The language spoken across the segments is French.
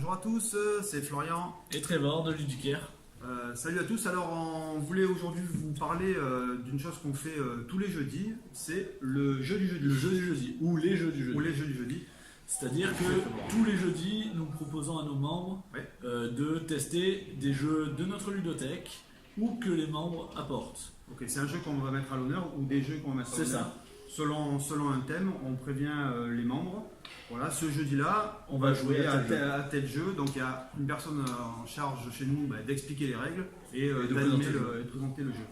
Bonjour à tous, c'est Florian. Et Trevor de Ludicaire. Salut à tous, alors on voulait aujourd'hui vous parler d'une chose qu'on fait tous les jeudis, c'est le jeu du jeudi. Le jeu du jeudi, ou les jeux du jeudi. Ou les jeux du jeudi. C'est-à-dire que tous les jeudis, nous proposons à nos membres de tester des jeux de notre ludothèque ou que les membres apportent. Ok, c'est un jeu qu'on va mettre à l'honneur ou des jeux qu'on va mettre à l'honneur. C'est ça. Selon un thème, on prévient les membres. Voilà, ce jeudi-là, On va jouer à tel jeu. Donc il y a une personne en charge chez nous d'expliquer les règles et de d'animer présenter et de présenter le jeu.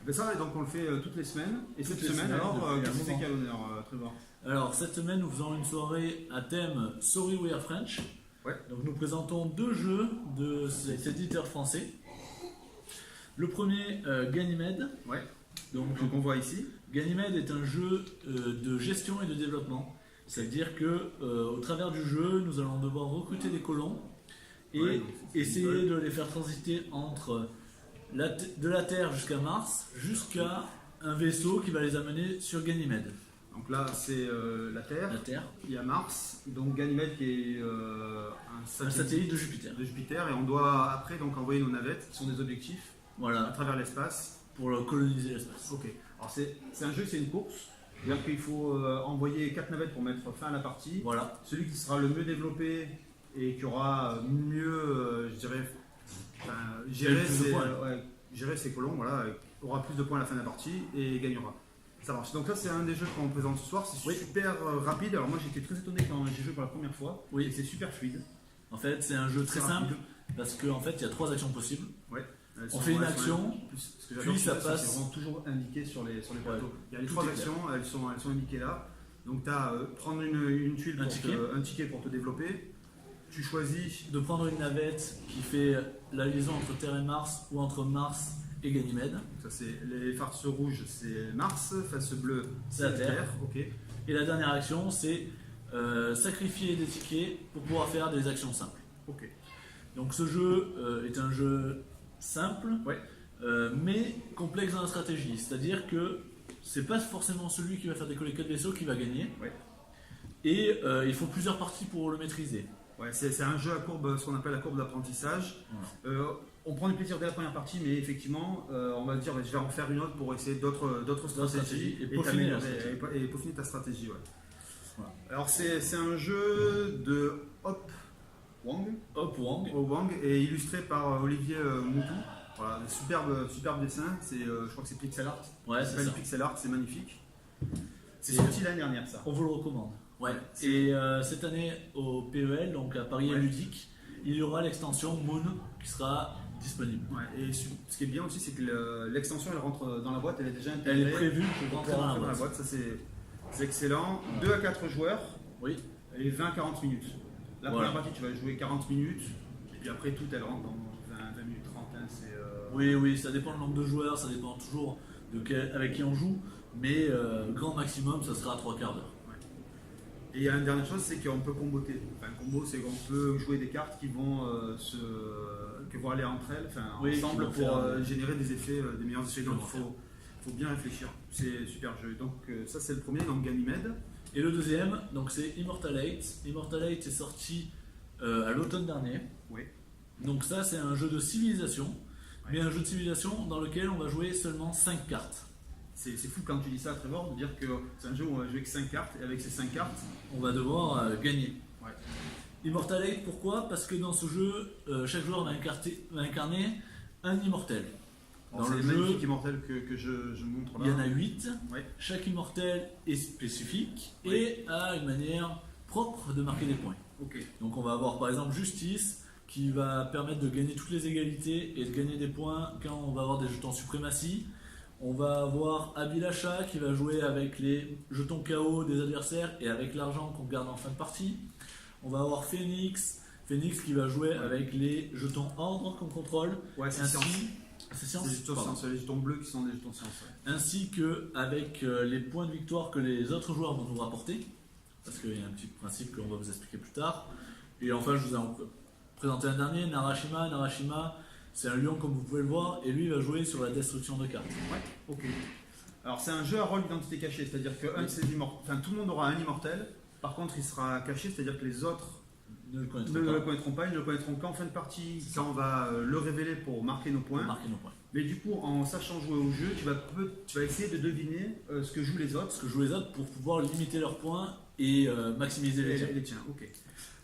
Ben ça, et donc on le fait toutes les semaines. Et Toutes cette les semaine, semaines, alors, depuis qu'est-ce un que c'est moment. qu'à l'honneur, Trevor? Alors cette semaine, nous faisons une soirée à thème Sorry We Are French. Ouais. Donc nous présentons deux jeux de cet éditeur français. Le premier, Ganymede. Ouais. Donc Donc on voit ici. Ganymede est un jeu de gestion et de développement. C'est-à-dire que au travers du jeu, nous allons devoir recruter des colons et Ouais, donc c'est essayer simple. de les faire transiter entre de la Terre jusqu'à Mars, jusqu'à un vaisseau qui va les amener sur Ganymede. Donc là, c'est la Terre. La Terre, Il y a Mars, donc Ganymède qui est un satellite de Jupiter. de Jupiter, et on doit après donc envoyer nos navettes qui sont des objectifs à Voilà, travers l'espace. pour coloniser l'espace. Ok. Alors c'est un jeu, c'est une course. C'est-à-dire qu'il faut envoyer 4 navettes pour mettre fin à la partie. Voilà, Celui qui sera le mieux développé et qui aura mieux, je dirais, Gagner plus de points. gérer ses colons, voilà, aura plus de points à la fin de la partie et gagnera. Ça marche. Donc ça c'est un des jeux qu'on présente ce soir. C'est super rapide. Alors moi j'étais très étonné quand j'ai joué pour la première fois. Oui. Et c'est super fluide. en fait, c'est un jeu très simple rapide. parce qu'en fait, il y a 3 actions possibles. Ouais. Elles On sont- fait une elles sont- action, ce que j'adore puis chez ça eux, c'est passe. qu'ils sont toujours indiqués sur les plateaux. Il y a les Tout 3 est actions, elles sont indiquées là. Donc tu as prendre une tuile, un ticket pour te développer. Tu choisis. De prendre une navette qui fait la liaison entre Terre et Mars ou entre Mars et Ganymède. Ça c'est les farces rouges, c'est Mars. Face bleue, C'est la Terre. Ok. Et la dernière action, c'est sacrifier des tickets pour pouvoir faire des actions simples. Ok. Donc ce jeu est un jeu simple, Ouais. mais complexe dans la stratégie. C'est-à-dire que c'est pas forcément celui qui va faire décoller 4 vaisseaux qui va gagner. Ouais. Et il faut plusieurs parties pour le maîtriser. Ouais, c'est un jeu à courbe, ce qu'on appelle la courbe d'apprentissage. Voilà. On prend du plaisir dès la première partie, mais effectivement, on va se dire, je vais en faire une autre pour essayer d'autres stratégies et peaufiner la t'améliorer, stratégie. et peaufiner ta stratégie. Ouais. Voilà. Alors c'est un jeu de Hop Wang, Hop Wang. et illustré par Olivier Moutou. Voilà, superbe dessin. Je crois que c'est pixel art. Ouais, C'est c'est pas ça. du pixel art, c'est magnifique. C'est Et- sorti l'année dernière ça. On vous le recommande. Ouais. C'est- Et cette année au PEL, donc à Paris Ouais. Ludique, il y aura l'extension Moon qui sera disponible. Ouais, et ce qui est bien aussi, c'est que l'extension elle rentre dans la boîte, elle est déjà intégrée. Elle est prévue pour rentrer Pour dans la rentrer boîte. Ça c'est excellent. 2 à 4 joueurs Oui, et 20-40 minutes. La Voilà. première partie, tu vas jouer 40 minutes, et puis après tout, elle rentre dans 20 minutes 30. Hein, oui, ça dépend du nombre de joueurs, ça dépend toujours avec qui on joue, mais grand maximum, ça sera à 3/4 d'heure. Et il y a une dernière chose, c'est qu'on peut comboter. Enfin, un combo, c'est qu'on peut jouer des cartes qui vont, qui vont aller entre elles, Oui, ensemble qui vont pour faire, générer des effets, des meilleurs effets. Donc vont il faut bien réfléchir. C'est un super jeu. Donc ça c'est le premier, donc Ganymède. Et le deuxième, donc c'est Immortalate. Immortalate est sorti à l'automne dernier. Oui. Donc ça, c'est un jeu de civilisation, mais un jeu de civilisation dans lequel on va jouer seulement 5 cartes. C'est fou quand tu dis ça, Trevor, de dire que c'est un jeu où on va jouer avec 5 cartes, et avec ces 5 cartes, On va devoir gagner. ouais. Immortalate, pourquoi? Parce que dans ce jeu, chaque joueur va incarner un immortel. Alors, Dans c'est le les jeu, magnifiques immortels que je montre là. il y en a 8. Ouais. Chaque immortel est spécifique Oui. et a une manière propre de marquer des points. Ok. Donc on va avoir par exemple Justice qui va permettre de gagner toutes les égalités et de gagner des points quand on va avoir des jetons suprématie. On va avoir Abilasha qui va jouer avec les jetons KO des adversaires et avec l'argent qu'on garde en fin de partie. On va avoir Phoenix qui va jouer avec les jetons ordre qu'on contrôle. Ouais, c'est Ainsi, science. c'est C'est science, les jetons pardon. science, les jetons bleus qui sont des jetons science. Ouais. Ainsi que avec les points de victoire que les autres joueurs vont nous rapporter, parce qu'il y a un petit principe qu'on va vous expliquer plus tard. Et enfin, je vous ai présenté un dernier, Narashima. Narashima, c'est un lion comme vous pouvez le voir, et lui il va jouer sur la destruction de cartes. Ouais, ok. Alors c'est un jeu à rôle d'identité cachée, c'est-à-dire que un de ces tout le monde aura un immortel. Par contre, il sera caché, c'est-à-dire que les autres ne le connaîtront ne pas. le connaîtront pas, ils ne le connaîtront qu'en fin de partie, quand on va le révéler pour marquer nos points. Marquer nos points. Mais du coup, en sachant jouer au jeu, tu vas essayer de deviner ce que jouent les autres. Ce que jouent les autres pour pouvoir limiter leurs points et maximiser les tirs. Les tiens, ok.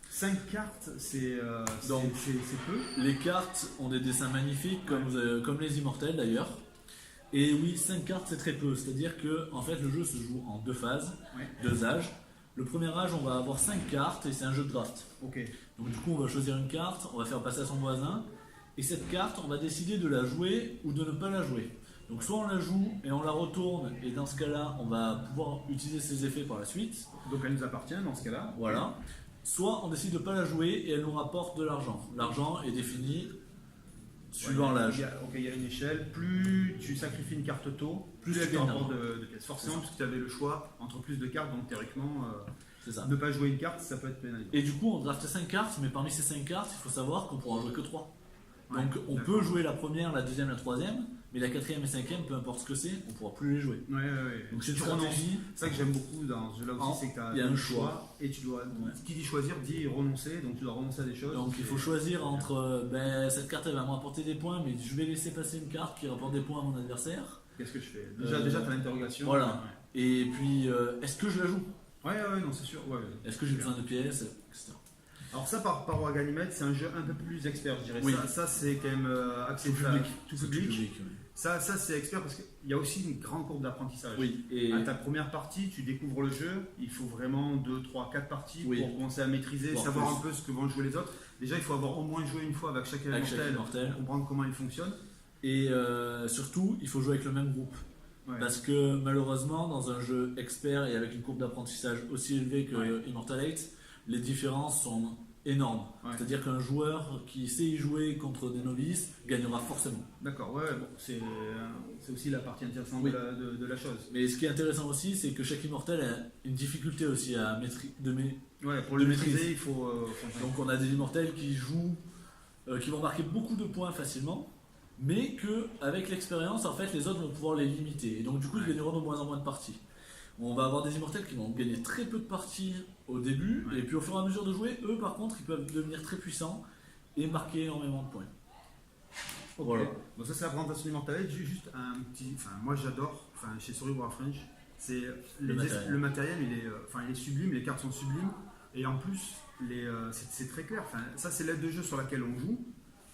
5 cartes, c'est peu. Les cartes ont des dessins magnifiques, comme les immortels d'ailleurs. Et oui, 5 cartes c'est très peu, c'est-à-dire que en fait, le jeu se joue en 2 phases, 2 âges. Le premier âge, on va avoir 5 cartes et c'est un jeu de draft. Ok. Donc du coup, on va choisir une carte, on va faire passer à son voisin. Et cette carte, on va décider de la jouer ou de ne pas la jouer. Donc soit on la joue et on la retourne, et dans ce cas-là, on va pouvoir utiliser ses effets par la suite. Donc elle nous appartient dans ce cas-là. Voilà. Soit on décide de ne pas la jouer et elle nous rapporte de l'argent. L'argent est défini suivant l'âge. Il y a une échelle. Plus tu sacrifies une carte tôt, plus elle te rapporte de pièces. Forcément, puisque tu avais le choix entre plus de cartes, donc théoriquement, c'est ça. ne pas jouer une carte, ça peut être pénalisant. Et du coup, on draft 5 cartes, mais parmi ces 5 cartes, il faut savoir qu'on pourra jouer que 3. Donc on peut jouer la première, la deuxième, la troisième, mais la quatrième et cinquième, peu importe ce que c'est, on ne pourra plus les jouer. Ouais. Donc c'est une tu renonces. stratégie. C'est ça que j'aime beaucoup dans ce jeu-là aussi, c'est que tu as il y a un choix. Et tu dois. Qui dit choisir dit renoncer, donc tu dois renoncer à des choses. Donc il faut choisir entre cette carte elle va me rapporter des points, mais je vais laisser passer une carte qui rapporte des points à mon adversaire. Qu'est-ce que je fais Déjà tu as l'interrogation. Voilà. Et puis est-ce que je la joue Ouais, non, c'est sûr. Est-ce que j'ai besoin de pièces, etc. Alors ça, par rapport à Ganymede, c'est un jeu un peu plus expert, je dirais. Oui. Ça c'est quand même accessible tout public. Oui. Ça c'est expert parce qu'il y a aussi une grande courbe d'apprentissage. Oui. Et à ta première partie, tu découvres le jeu. Il faut vraiment 2, 3, 4 parties pour commencer à maîtriser, savoir un peu ce que vont jouer les autres. Déjà, il faut avoir au moins joué une fois avec chaque immortel pour comprendre comment il fonctionne. Et surtout, il faut jouer avec le même groupe. Ouais. Parce que malheureusement, dans un jeu expert et avec une courbe d'apprentissage aussi élevée que Immortal 8, les différences sont énormes. C'est-à-dire qu'un joueur qui sait y jouer contre des novices gagnera forcément. D'accord, bon, c'est aussi la partie intéressante de la chose. Mais ce qui est intéressant aussi, c'est que chaque immortel a une difficulté aussi à pour le maîtriser, il faut... Donc on a des immortels qui jouent, qui vont marquer beaucoup de points facilement, mais qu'avec l'expérience, en fait, les autres vont pouvoir les limiter. Et donc du coup, ils gagneront de moins en moins de parties. On va avoir des immortels qui vont gagner très peu de parties au début, et puis au fur et à mesure de jouer, eux par contre, ils peuvent devenir très puissants et marquer énormément de points. Okay. Voilà. Donc ça c'est la présentation du Mortal. J'ai juste un petit... moi j'adore, chez Sorry Warfrench, c'est le matériel, il est sublime, les cartes sont sublimes, et en plus, c'est très clair. Ça c'est l'aide de jeu sur laquelle on joue.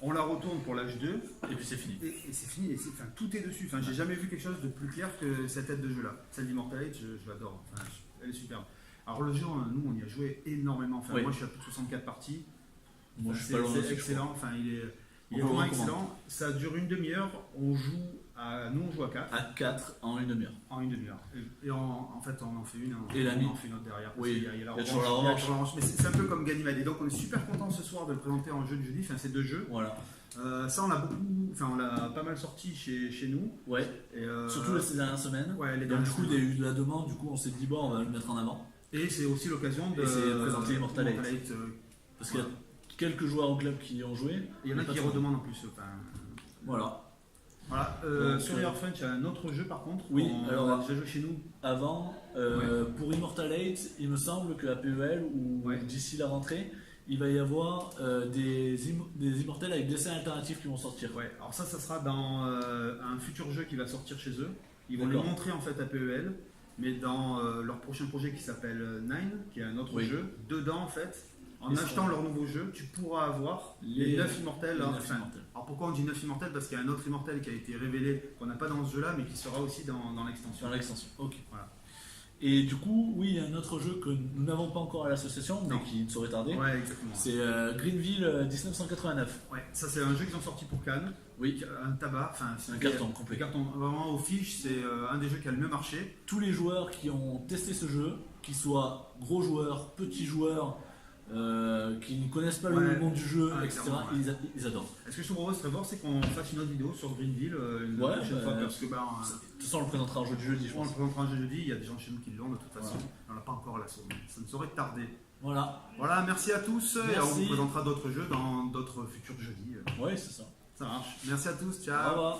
On la retourne pour l'âge 2 et puis c'est fini. Et c'est fini, tout est dessus. J'ai jamais vu quelque chose de plus clair que cette aide de jeu là. Celle d'Immortal Age, je l'adore. Elle est superbe. Alors le jeu, nous on y a joué énormément. Moi je suis à plus de 64 parties. Moi je suis pas loin. C'est excellent. Il est vraiment excellent. Ça dure une demi-heure. Nous on joue à 4. À 4 en une demi-heure. En une demi-heure. Et en fait on en fait une. Et on en fait une autre derrière. Oui. Il y a la revanche. Mais c'est un peu comme Ganymede. Et donc on est super content ce soir de le présenter en jeu de jeudi. Ces deux jeux. Voilà. Ça on l'a pas mal sorti chez nous. Ouais. Et surtout ces dernières semaines. Donc du coup il y a eu de la demande. Du coup on s'est dit bon on va le mettre en avant. Et c'est aussi l'occasion de présenter Immortal 8. Parce qu'il y a quelques joueurs au club qui ont joué. Il y en a qui redemandent en plus. Voilà. Sur Warfrench, il y a un autre jeu par contre. Oui, alors on a déjà joué chez nous. Avant, pour Immortal 8, il me semble qu'à PEL ou d'ici la rentrée, il va y avoir des immortels avec dessins alternatifs qui vont sortir. Alors ça sera dans un futur jeu qui va sortir chez eux. Ils vont le montrer en fait à PEL, mais dans leur prochain projet qui s'appelle Nine, qui est un autre jeu. Dedans en fait, en achetant leur nouveau jeu, tu pourras avoir les 9 immortels. Alors pourquoi on dit 9 immortels? Parce qu'il y a un autre immortel qui a été révélé, qu'on n'a pas dans ce jeu là, mais qui sera aussi dans l'extension. Dans l'extension, ok. Voilà. Et du coup, oui, il y a un autre jeu que nous n'avons pas encore à l'association, mais qui ne saurait tarder. Exactement. C'est Greenville 1989. Ça c'est un jeu qu'ils ont sorti pour Cannes. Oui. Un tabac, c'est un carton complet. Un carton vraiment aux fiches, c'est un des jeux qui a le mieux marché. Tous les joueurs qui ont testé ce jeu, qu'ils soient gros joueurs, petits joueurs, qui ne connaissent pas le monde du jeu, etc., ils adorent. Est-ce que je te propose, Trevor, c'est qu'on fasse une autre vidéo sur Greenville une prochaine fois parce que de toute façon on le présentera en jeu du jeudi, je pense. On le présentera en jeu du jeudi, il y a des gens chez nous qui l'ont de toute façon. On n'a pas encore la sauce, ça ne saurait tarder. Voilà, merci à tous. Merci. Et on vous présentera d'autres jeux dans d'autres futurs jeudis. Oui, c'est ça. Ça marche. Merci à tous, ciao. Au revoir.